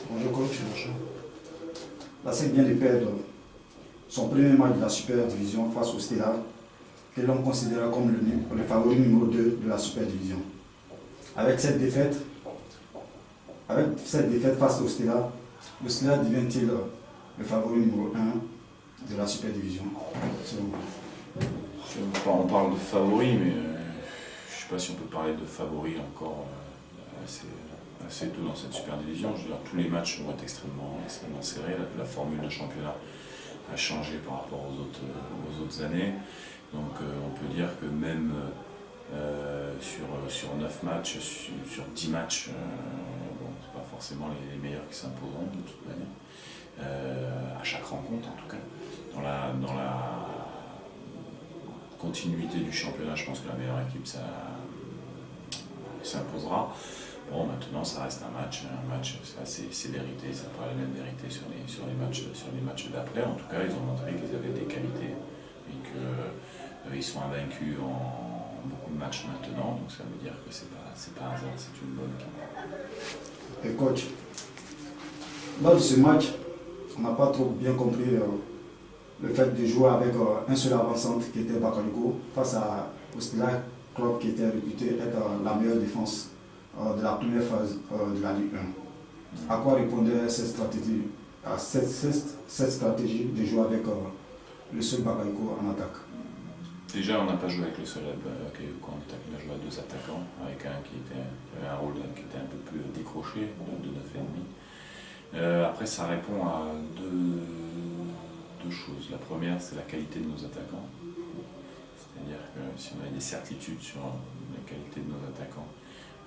Bonjour coach. Bonjour. La SEC vient de perdre son premier match de la Super Division face au Stella, que l'on considère comme le favori numéro 2 de la Super Division. Avec cette défaite face au Stella, le Stella devient-il le favori numéro 1 de la Super Division selon vous? On parle de favori, mais je ne sais pas si on peut parler de favori encore assez tôt dans cette Super Division. Je veux dire, tous les matchs vont être extrêmement serrés. La formule de championnat a changé par rapport aux autres années. Donc on peut dire que même sur 9 matchs, sur 10 matchs, ce pas forcément les meilleurs qui s'imposeront de toute manière. À chaque rencontre en tout cas. Dans la continuité du championnat, je pense que la meilleure équipe s'imposera. Bon, maintenant ça reste un match, c'est vérité, ça paraît la même vérité sur les matchs d'après. En tout cas, ils ont montré qu'ils avaient des qualités et qu'ils sont invaincus en beaucoup de matchs maintenant, donc ça veut dire que c'est pas un hasard, c'est une bonne équipe. Et coach, lors de ce match, on n'a pas trop bien compris le fait de jouer avec un seul avant-centre qui était Bakayoko face au Stella Club qui était réputé être la meilleure défense de la première phase de la Ligue 1. À quoi répondait cette stratégie de jouer avec le seul Bakayoko en attaque? Déjà, on n'a pas joué avec le seul Bakayoko en attaque, on a joué à 2 attaquants, avec un qui avait un rôle qui était un peu plus décroché, de 9,5. Après, ça répond à deux choses. La première, c'est la qualité de nos attaquants. C'est-à-dire que si on avait des certitudes sur la qualité de nos attaquants,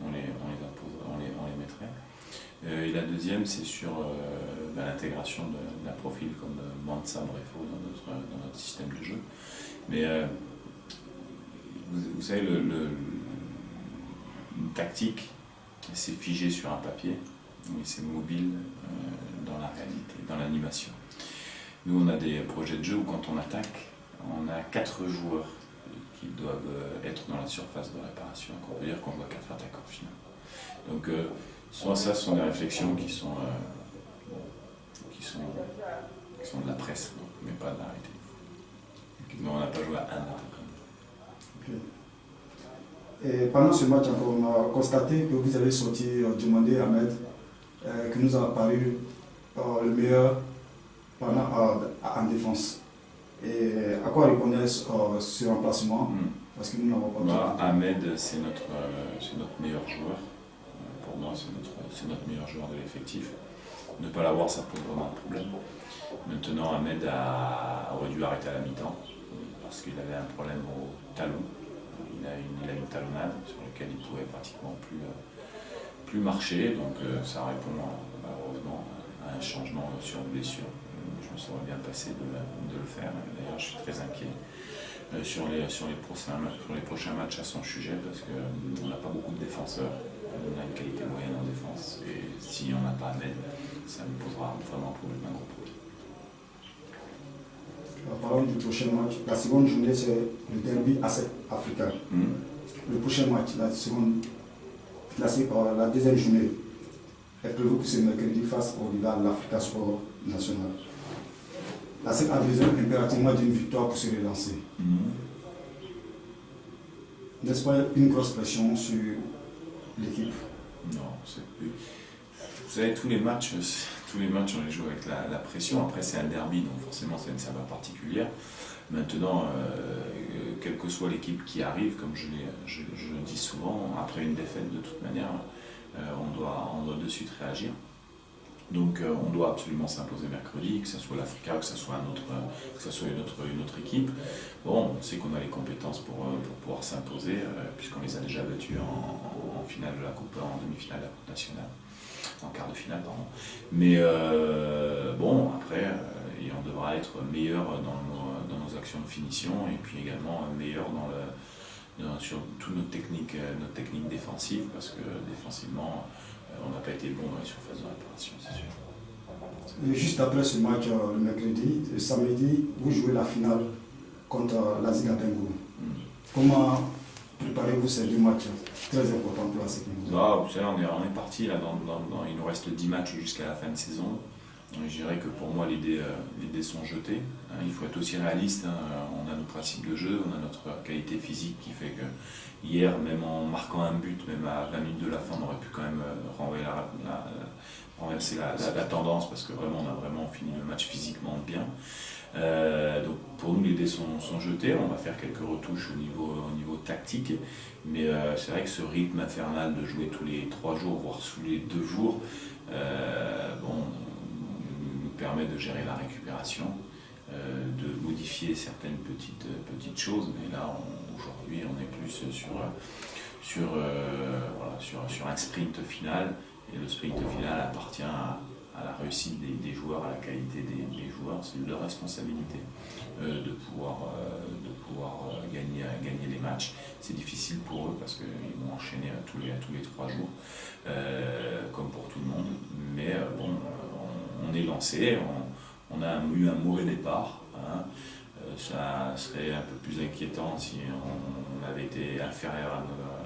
on les mettrait. Et la deuxième, c'est sur l'intégration d'un profil comme Mansa Brefo dans notre système de jeu. Mais vous savez, une tactique, c'est figé sur un papier, mais c'est mobile dans la réalité, dans l'animation. Nous, on a des projets de jeu où quand on attaque, on a 4 joueurs qui doivent être dans la surface de réparation. On peut dire qu'on voit 4 attaquants finalement. Donc, soit ça, ce sont des réflexions qui sont de la presse, mais pas de la réalité. Donc, on n'a pas joué à un attaquant. Okay. Et pendant ce match, on a constaté que vous avez sorti Djimandé Ahmed, qui nous a paru le meilleur en défense. Et à quoi répondait ce remplacement? Parce que nous n'avons pas Ahmed, c'est notre meilleur joueur. Pour moi, c'est notre meilleur joueur de l'effectif. Ne pas l'avoir, ça pose vraiment un problème. Maintenant, Ahmed aurait dû arrêter à la mi-temps parce qu'il avait un problème au talon. Il a une talonnade sur laquelle il ne pouvait pratiquement plus marcher. Donc ça répond malheureusement à un changement sur blessure. Je me serais bien passé de le faire. D'ailleurs, je suis très inquiet sur les prochains matchs à son sujet parce qu'on n'a pas beaucoup de défenseurs. On a une qualité moyenne en défense. Et si on n'a pas Ahmed, ça nous posera vraiment un gros problème. Parlons du prochain match. La seconde journée, c'est le derby africain. Le prochain match, la deuxième journée, est prévue pour ce mercredi face au rival l'Africa Sport National. La SEC a besoin impérativement d'une victoire pour se relancer. N'est-ce pas une grosse pression sur l'équipe? Non, c'est plus. Vous savez, tous les matchs, on les joue avec la pression. Après, c'est un derby, donc forcément, c'est une saveur particulière. Maintenant, quelle que soit l'équipe qui arrive, comme je le dis souvent, après une défaite, de toute manière, on doit de suite réagir. Donc, on doit absolument s'imposer mercredi, que ce soit l'Africa, que ce soit une autre équipe. Bon, on sait qu'on a les compétences pour pouvoir s'imposer, puisqu'on les a déjà battus en finale de la Coupe, en demi-finale de la Coupe nationale. En quart de finale, pardon. Mais bon, après, on devra être meilleur dans nos actions de finition et puis également meilleur sur toutes nos techniques défensives parce que défensivement, on n'a pas été bon dans les surfaces de réparation, c'est sûr. Et juste après ce match, le mercredi, le samedi, vous jouez la finale contre l'Asie Gabengo. Comment préparez-vous ces 2 matchs très importants pour la sécurité? Vous savez, on est parti, là, il nous reste 10 matchs jusqu'à la fin de saison. Je dirais que pour moi, les dés sont jetés. Il faut être aussi réaliste. On a nos principes de jeu, on a notre qualité physique qui fait que hier, même en marquant un but, même à 20 minutes de la fin, on aurait pu quand même renverser la tendance parce que vraiment, on a vraiment fini le match physiquement bien. Donc pour nous, les dés sont jetés. On va faire quelques retouches au niveau tactique. Mais c'est vrai que ce rythme infernal de jouer tous les 3 jours, voire tous les 2 jours, nous permet de gérer la récupération, de modifier certaines petites choses, mais là aujourd'hui on est plus sur un sprint final, et le sprint final appartient à la réussite des joueurs, à la qualité des joueurs. C'est leur responsabilité de pouvoir gagner les matchs. C'est difficile pour eux parce qu'ils vont enchaîner tous les 3 jours, comme pour tout le monde, mais on est lancé, on a eu un mauvais départ. Ça serait un peu plus inquiétant si on avait été inférieur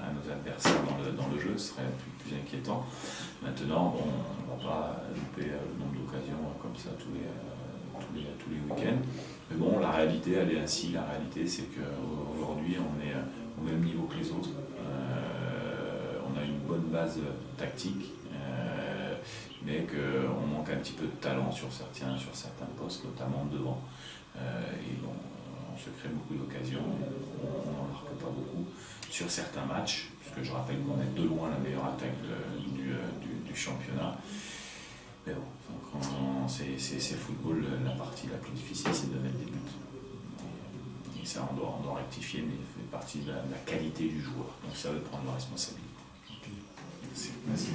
à nos adversaires dans le jeu, ce serait plus inquiétant. Maintenant, on ne va pas louper le nombre d'occasions comme ça tous les week-ends. Mais bon, la réalité, elle est ainsi. La réalité, c'est qu'aujourd'hui, on est au même niveau que les autres. On a une bonne base tactique, mais qu'on manque un petit peu de talent sur certains postes, notamment devant. Et on se crée beaucoup d'occasions, on n'en marque pas beaucoup sur certains matchs, puisque je rappelle qu'on est de loin la meilleure attaque du championnat. Mais bon, c'est le football, la partie la plus difficile, c'est de mettre des buts. Et ça, on doit rectifier, mais ça fait partie de la qualité du joueur. Donc ça veut prendre la responsabilité. Okay. Merci.